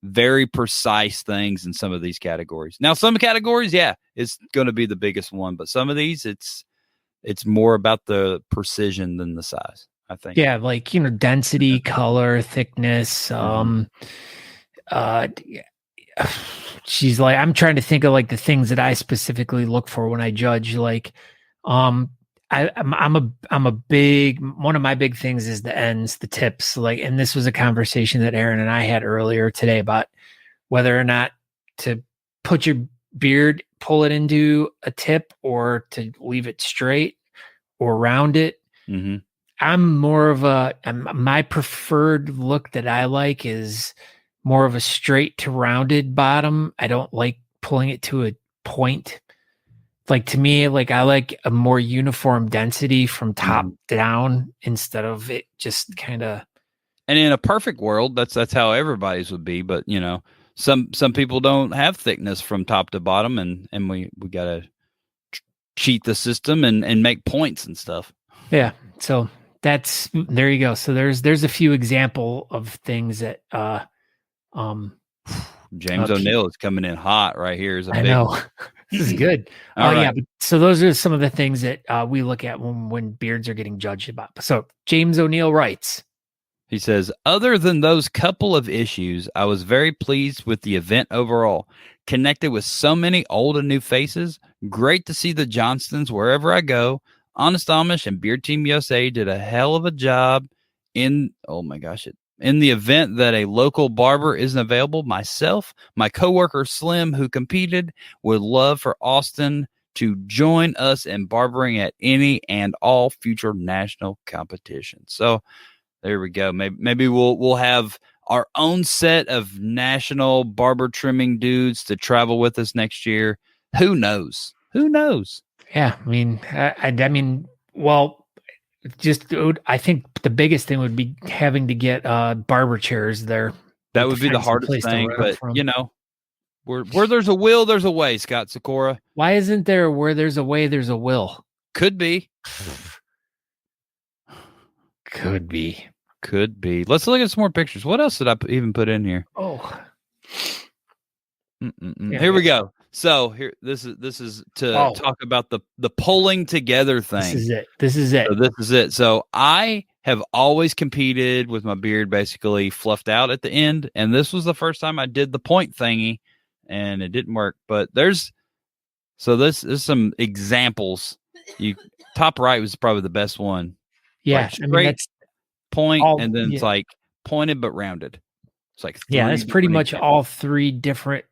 very precise things in some of these categories. Now, some categories, yeah, it's going to be the biggest one, but some of these, it's more about the precision than the size, I think. Yeah, like density, color, thickness. She's like, I'm trying to think of like the things that I specifically look for when I judge. Like, I'm a big, one of my big things is the ends, the tips. Like, and this was a conversation that Aaron and I had earlier today about whether or not to put your beard, pull it into a tip, or to leave it straight or round it. Mm-hmm. I'm more of my preferred look that I like is more of a straight to rounded bottom. I don't like pulling it to a point. Like, to me, like, I like a more uniform density from top down instead of it just kind of. And in a perfect world, that's how everybody's would be. But some people don't have thickness from top to bottom, and we gotta cheat the system and make points and stuff. Yeah. So there you go. So there's a few example of things that James O'Neill is coming in hot right here. I know. This is good. Right. Yeah. But, so those are some of the things that we look at when beards are getting judged about. So James O'Neill writes. He says, other than those couple of issues, I was very pleased with the event overall. Connected with so many old and new faces. Great to see the Johnstons wherever I go. Honest Amish and Beard Team USA did a hell of a job in the event that a local barber isn't available. Myself, my coworker Slim, who competed, would love for Austin to join us in barbering at any and all future national competitions. So there we go. Maybe we'll have our own set of national barber trimming dudes to travel with us next year. Who knows? Yeah, I mean, well, I think the biggest thing would be having to get barber chairs there. That would be the hardest thing, but where there's a will, there's a way, Scott Sikora. Why isn't there where there's a way, there's a will? Could be. Could be. Let's look at some more pictures. What else did I even put in here? Oh. Yeah, here we go. So here, this is to talk about the pulling together thing. This is it. So I have always competed with my beard basically fluffed out at the end, and this was the first time I did the point thingy, and it didn't work. But this is some examples. Top right was probably the best one. Yeah, like straight that's point, and then it's like pointed but rounded. It's like that's pretty much all three different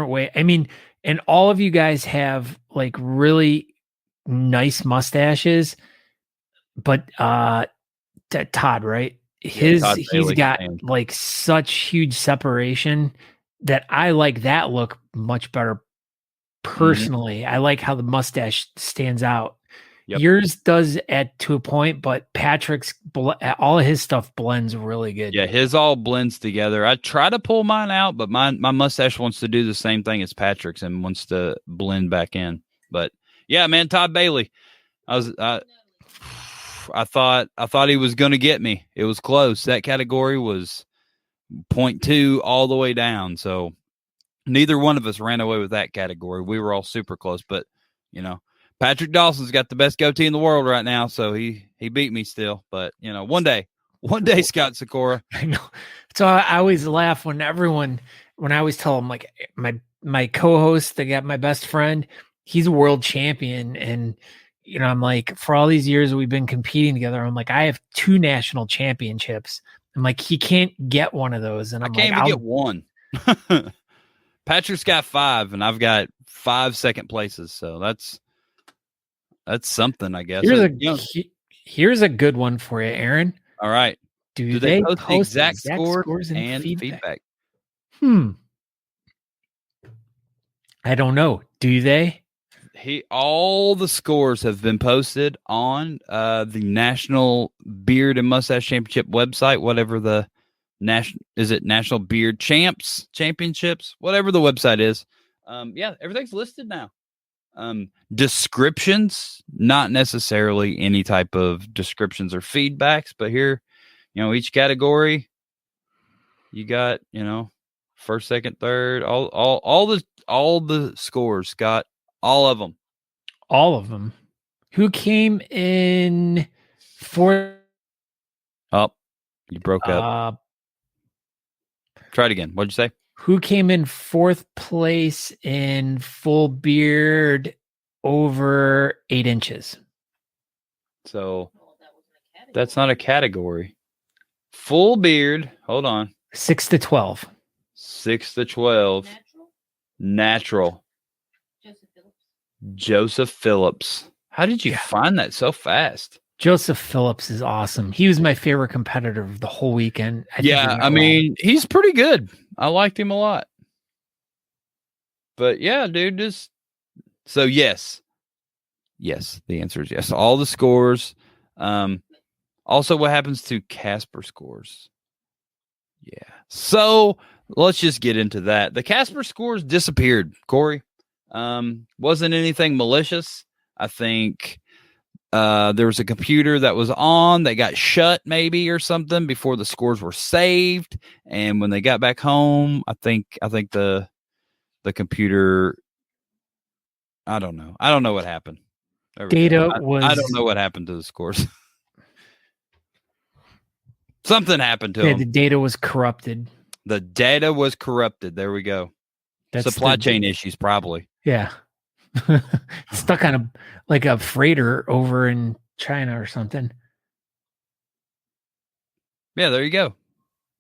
way. I mean, and all of you guys have like really nice mustaches, but Todd, right? He's got like such huge separation that I like that look much better personally. I like how the mustache stands out. Yep. Yours does to a point, but Patrick's all of his stuff blends really good. Yeah, his all blends together. I try to pull mine out, but my mustache wants to do the same thing as Patrick's and wants to blend back in. But yeah, man, Todd Bailey. I thought he was going to get me. It was close. That category was 0.2 all the way down. So neither one of us ran away with that category. We were all super close, but Patrick Dawson's got the best goatee in the world right now, so he beat me still. But one day, Scott Sikora. I know. So I always laugh when I always tell him, like, my co-host, my best friend, he's a world champion, and I'm like, for all these years we've been competing together, I'm like, I have 2 national championships. I'm like, he can't get one of those, and I can't even get one. Patrick's got 5, and I've got 5 second places, so that's something, I guess. Here's a good one for you, Aaron. All right. Do they post exact scores and feedback? I don't know. Do they? All the scores have been posted on the National Beard and Mustache Championship website, whatever the National Beard Championships, whatever the website is. Yeah, everything's listed now. Descriptions, not necessarily any type of descriptions or feedbacks, but here, each category, you got, first, second, third, all the scores, got all of them. All of them. Who came in fourth? Oh, you broke up. Try it again. What'd you say? Who came in fourth place in full beard over 8 inches? So that's not a category. Full beard. Hold on. 6 to 12. 6 to 12. Natural. Joseph Phillips. How did you find that so fast? Joseph Phillips is awesome. He was my favorite competitor of the whole weekend. I mean, he's pretty good. I liked him a lot. But yeah, dude, so yes. Yes, the answer is yes. All the scores. Also, what happens to Casper scores? Yeah. So let's just get into that. The Casper scores disappeared, Corey. Wasn't anything malicious. I think there was a computer that was on that got shut maybe or something before the scores were saved. And when they got back home, I think the computer, I don't know. I don't know what happened. I don't know what happened to the scores. Something happened to them. The data was corrupted. The data was corrupted. There we go. Supply chain issues, probably. Yeah. Stuck on a freighter over in China or something. Yeah, there you go.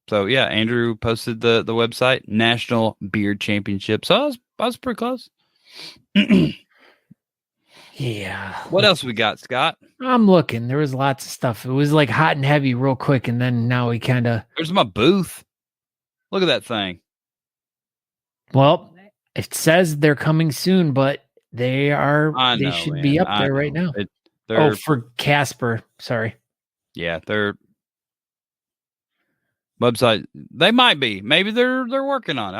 So yeah, Andrew posted the website, National Beard Championships. So I was pretty close. Yeah. What else we got, Scott? I'm looking. There was lots of stuff. It was hot and heavy real quick, and then now we kind of. There's my booth. Look at that thing. Well, it says they're coming soon, but they are. They should be up there right now. For Casper. Sorry. Yeah, their website. They might be. Maybe they're working on it.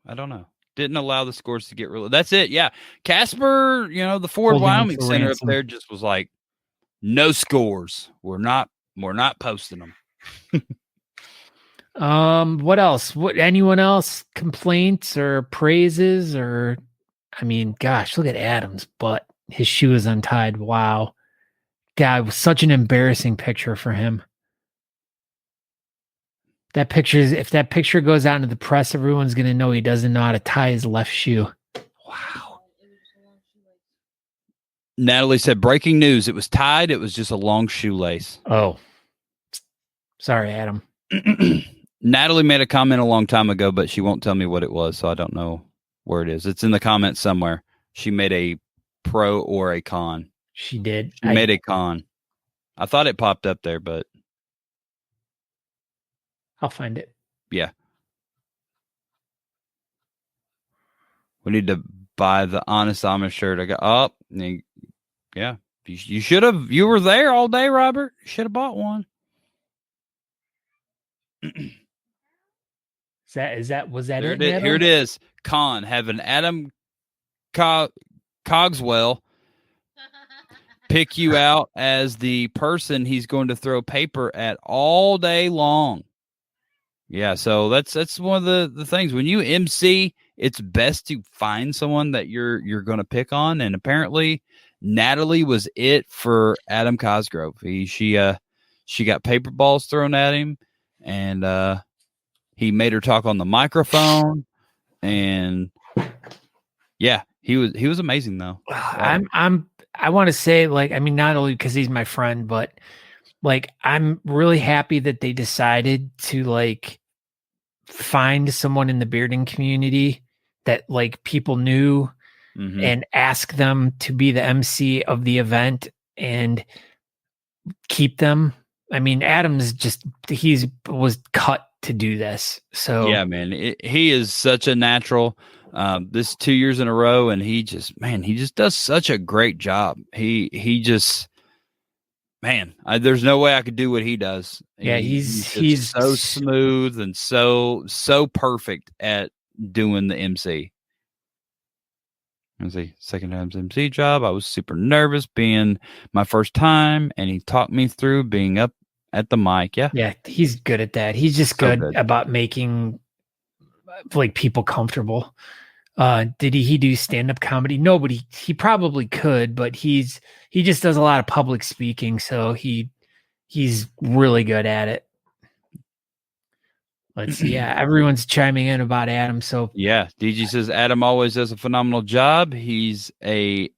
I don't know. Didn't allow the scores to get released. That's it. Yeah, Casper. The Ford Wyoming Center up there just was like, no scores. We're not posting them. What else? Anyone else complaints or praises or, I mean, gosh, look at Adam's butt. His shoe is untied. Wow. God, it was such an embarrassing picture for him. If that picture goes out into the press, everyone's going to know he doesn't know how to tie his left shoe. Wow. Natalie said, breaking news. It was tied. It was just a long shoelace. Oh, sorry, Adam. Natalie made a comment a long time ago, but she won't tell me what it was, so I don't know where it is. It's in the comments somewhere. She made a pro or a con. She did. She made a con. I thought it popped up there, but I'll find it. Yeah. We need to buy the Honest Amish shirt. I got yeah. You should have. You were there all day, Robert. You should have bought one. Was that it? Here it is. Con, having Adam Cogswell pick you out as the person he's going to throw paper at all day long. Yeah, so that's one of the things. When you MC, it's best to find someone that you're going to pick on, and apparently Natalie was it for Adam Cosgrove. She got paper balls thrown at him, and he made her talk on the microphone, and yeah, he was amazing though. I want to say, not only because he's my friend, but I'm really happy that they decided to find someone in the bearding community that people knew and ask them to be the MC of the event and keep them. I mean, Adam's was cut to do this. So yeah, man, he is such a natural. this 2 years in a row, and he just does such a great job. He just, there's no way I could do what he does. Yeah, He's he's so smooth and so perfect at doing the MC. Let's see, second time's MC job. I was super nervous being my first time, and he talked me through being up at the mic. Yeah, he's good at that. He's just So good about making like people comfortable. Did he do stand-up comedy? No, but he probably could, but he just does a lot of public speaking, so he's really good at it. Let's see. Yeah, everyone's chiming in about Adam. So yeah, DG says Adam always does a phenomenal job. He's a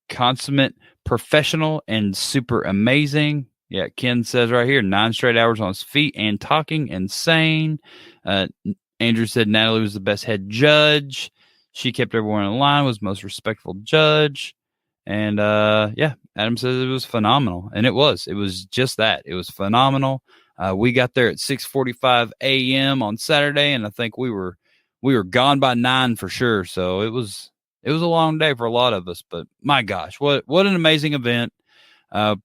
consummate professional and super amazing. Yeah, Ken says right here, 9 straight hours on his feet and talking, insane. Andrew said Natalie was the best head judge. She kept everyone in line, was most respectful judge. And Adam says it was phenomenal. And it was just that. It was phenomenal. We got there at 6:45 a.m. on Saturday, and I think we were gone by 9 for sure. So it was a long day for a lot of us, but my gosh, what an amazing event. I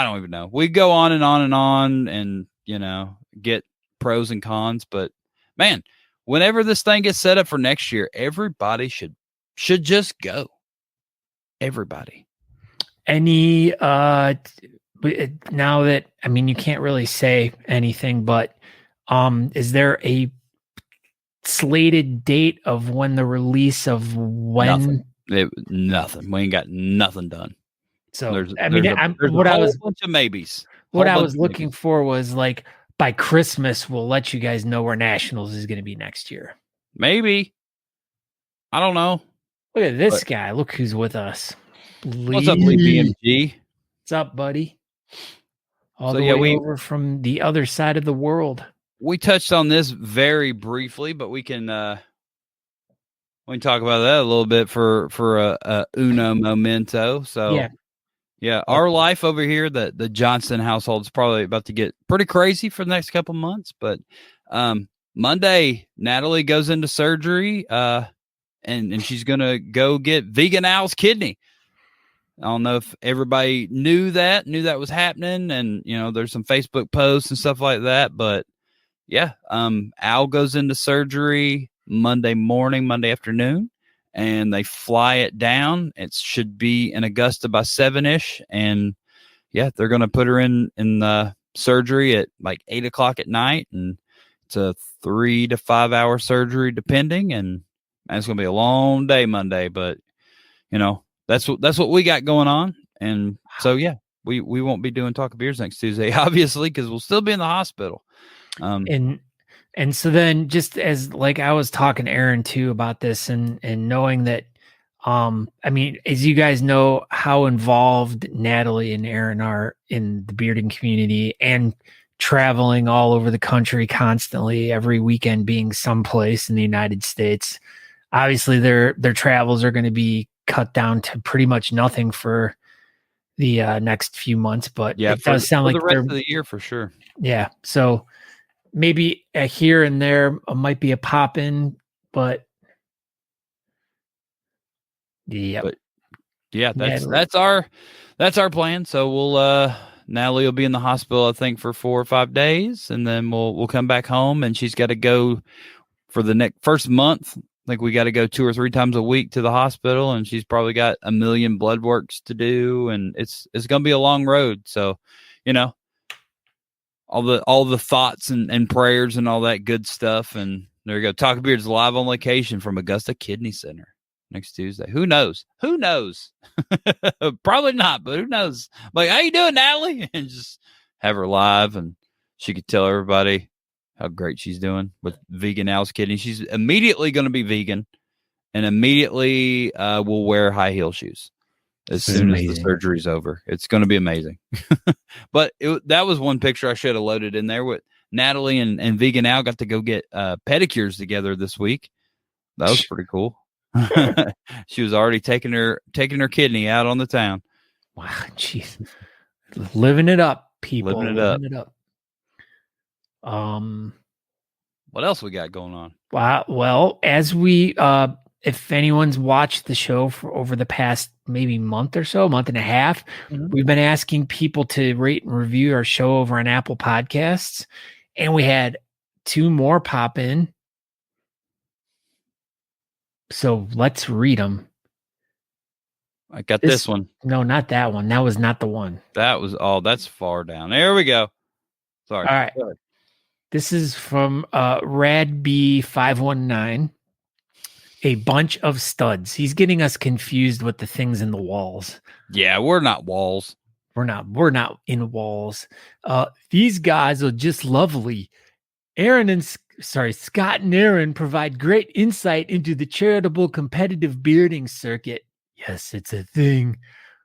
don't even know. We go on and on and on and, get pros and cons, but man, whenever this thing gets set up for next year, everybody should just go. Everybody. Any now that, I mean, you can't really say anything, but is there a slated date of when the release of when? Nothing. We ain't got nothing done. So there's a bunch of maybes. What I was looking for was like by Christmas, we'll let you guys know where Nationals is going to be next year. Maybe. I don't know. Look at this guy. Look who's with us. What's up, Lee BMG? What's up, buddy? All the way over from the other side of the world. We touched on this very briefly, but we can talk about that a little bit for a uno momento. So yeah, our life over here, the Johnson household is probably about to get pretty crazy for the next couple months. But Monday, Natalie goes into surgery, and she's gonna go get Vegan Al's kidney. I don't know if everybody knew that was happening, and there's some Facebook posts and stuff like that. But yeah, Al goes into surgery Monday afternoon, and they fly it down. It should be in Augusta by 7-ish, and yeah, they're gonna put her in the surgery at like 8:00 at night, and it's a 3 to 5 hour surgery depending, and it's gonna be a long day Monday, but that's what we got going on. And so yeah, we won't be doing Talk of Beers next Tuesday, obviously, because we'll still be in the hospital. And so then, just as like I was talking to Aaron too about this, and knowing that, I mean, as you guys know, how involved Natalie and Aaron are in the bearding community and traveling all over the country constantly, every weekend being someplace in the United States. Obviously, their travels are going to be cut down to pretty much nothing for the next few months, but yeah, it does sound like the rest of the year for sure. Yeah, so maybe here and there might be a pop in, but yeah, that's our plan. So we'll Natalie will be in the hospital, I think, for 4 or 5 days, and then we'll come back home, and she's got to go for the first month. I think we got to go 2 or 3 times a week to the hospital, and she's probably got a million blood works to do, and it's going to be a long road. So, all the thoughts and prayers and all that good stuff. And there you go. Talk of Beards live on location from Augusta Kidney Center next Tuesday. Who knows? Probably not, but who knows? Like, how you doing, Natalie? And just have her live, and she could tell everybody how great she's doing with Vegan Al's kidney. She's immediately going to be vegan, and immediately will wear high heel shoes as soon as the surgery's over. It's going to be amazing. But that was one picture I should have loaded in there with Natalie and Vegan Al got to go get pedicures together this week. That was pretty cool. She was already taking her kidney out on the town. Wow, jeez, living it up, people. Living it up. What else we got going on? Well, as we, if anyone's watched the show for over the past maybe month or so, month and a half, we've been asking people to rate and review our show over on Apple Podcasts, and we had 2 more pop in. So let's read them. I got this one. No, not that one. That was not the one. That's far down. There we go. Sorry. All right. This is from RadB519. A bunch of studs. He's getting us confused with the things in the walls. Yeah, we're not walls. We're not in walls. These guys are just lovely. Scott and Aaron provide great insight into the charitable competitive bearding circuit. Yes, it's a thing.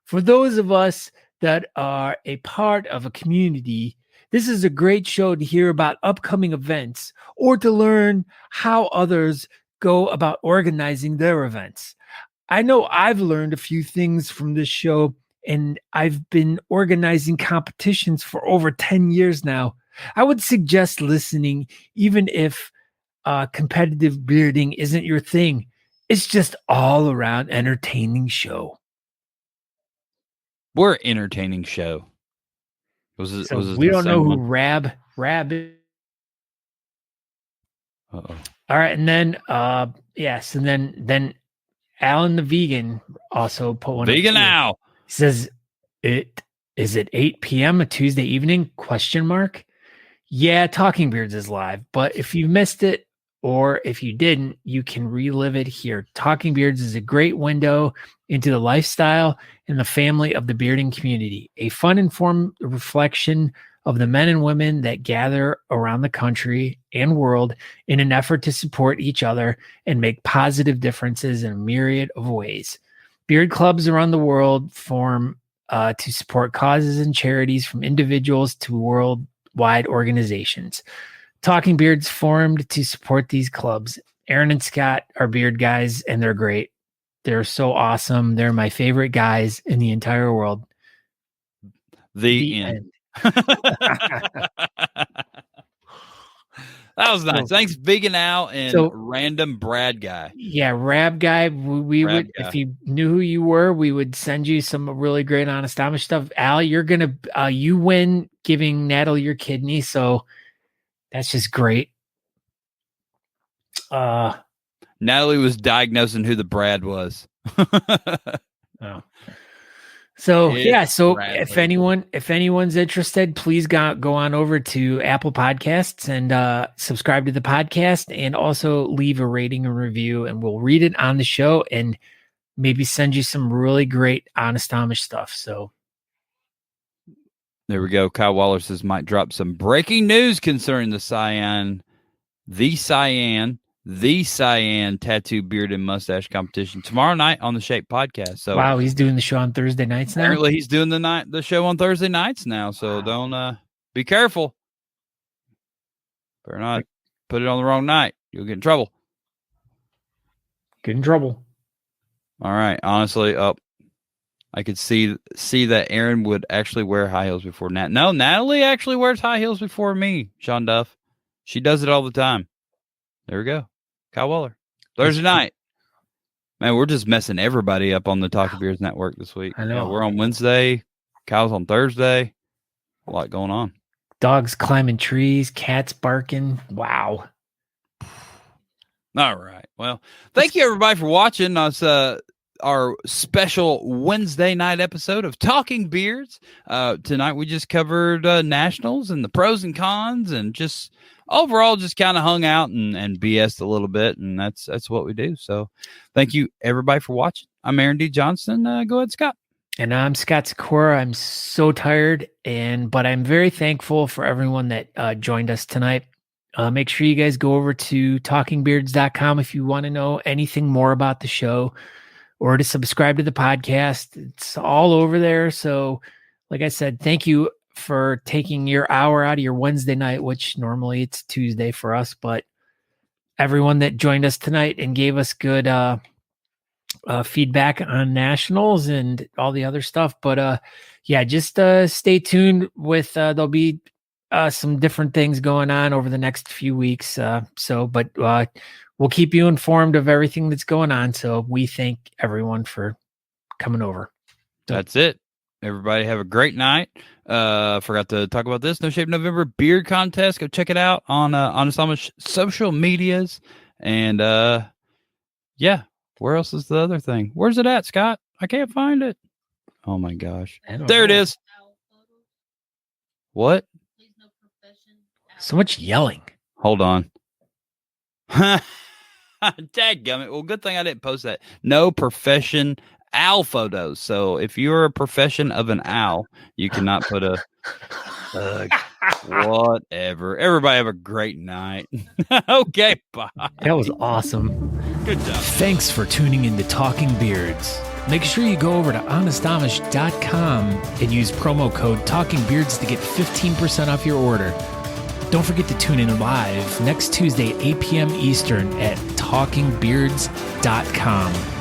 For those of us that are a part of a community, this is a great show to hear about upcoming events or to learn how others go about organizing their events. I know I've learned a few things from this show, and I've been organizing competitions for over 10 years now. I would suggest listening, even if competitive bearding isn't your thing. It's just all around entertaining show. We're an entertaining show. We don't know who Rab is. Uh-oh. All right, and then yes, and then Alan the vegan also put one. Vegan now. He says it 8 p.m. a Tuesday evening? ? Yeah, Talking Beards is live, but if you missed it or if you didn't, you can relive it here. Talking Beards is a great window into the lifestyle and the family of the bearding community. A fun, informed reflection of the men and women that gather around the country and world in an effort to support each other and make positive differences in a myriad of ways. Beard clubs around the world form to support causes and charities from individuals to worldwide organizations. Talking Beards formed to support these clubs. Aaron and Scott are beard guys, and they're great. They're so awesome. They're my favorite guys in the entire world. The end. That was nice. Thanks, Vegan Al and Random Brad Guy. Yeah, Rab Guy. We would, if you knew who you were, we would send you some really great Honest Amish stuff. Al, you're gonna you win giving Natalie your kidney, so that's just great. Natalie was diagnosing who the Brad was. Oh. So if anyone's interested, please go on over to Apple Podcasts and subscribe to the podcast, and also leave a rating and review, and we'll read it on the show and maybe send you some really great Honest Amish stuff. So there we go. Kyle Waller says might drop some breaking news concerning the Cyan tattoo beard and mustache competition tomorrow night on the Shape podcast. So wow, he's doing the show on Thursday nights now. Apparently he's doing the show on Thursday nights now. So don't be careful. Better not put it on the wrong night. You'll get in trouble. Get in trouble. All right. Honestly, I could see that Aaron would actually wear high heels before Nat. No, Natalie actually wears high heels before me, Sean Duff. She does it all the time. There we go. Kyle Waller. Thursday night. Man, we're just messing everybody up on the Talking Beards Network this week. I know. Yeah, we're on Wednesday. Kyle's on Thursday. A lot going on. Dogs climbing trees, cats barking. Wow. All right. Well, thank you everybody for watching us. Our special Wednesday night episode of Talking Beards. Tonight we just covered nationals and the pros and cons, and just overall just kind of hung out and BS'd a little bit, and that's what we do. So thank you everybody for watching. I'm Aaron D. Johnston. Go ahead, Scott. And I'm Scott Sikora. I'm so tired, but I'm very thankful for everyone that joined us tonight. Make sure you guys go over to talkingbeards.com if you want to know anything more about the show, or to subscribe to the podcast. It's all over there. So like I said, thank you for taking your hour out of your Wednesday night, which normally it's Tuesday for us, but everyone that joined us tonight and gave us good feedback on nationals and all the other stuff. But yeah, just stay tuned with there'll be some different things going on over the next few weeks. But we'll keep you informed of everything that's going on. So we thank everyone for coming over. That's it. Everybody have a great night. Forgot to talk about this. No Shave November beard contest. Go check it out on some social medias. And yeah, where else is the other thing? Where's it at, Scott? I can't find it. Oh my gosh. There it is. What? So much yelling. Hold on. Dadgummit. Well, good thing I didn't post that. No profession owl photos. So if you're a profession of an owl, you cannot put a whatever. Everybody have a great night. Okay, bye. That was awesome. Good job. Thanks for tuning in to Talking Beards. Make sure you go over to honestamish.com and use promo code TalkingBeards to get 15% off your order. Don't forget to tune in live next Tuesday, 8 p.m. Eastern at talkingbeards.com.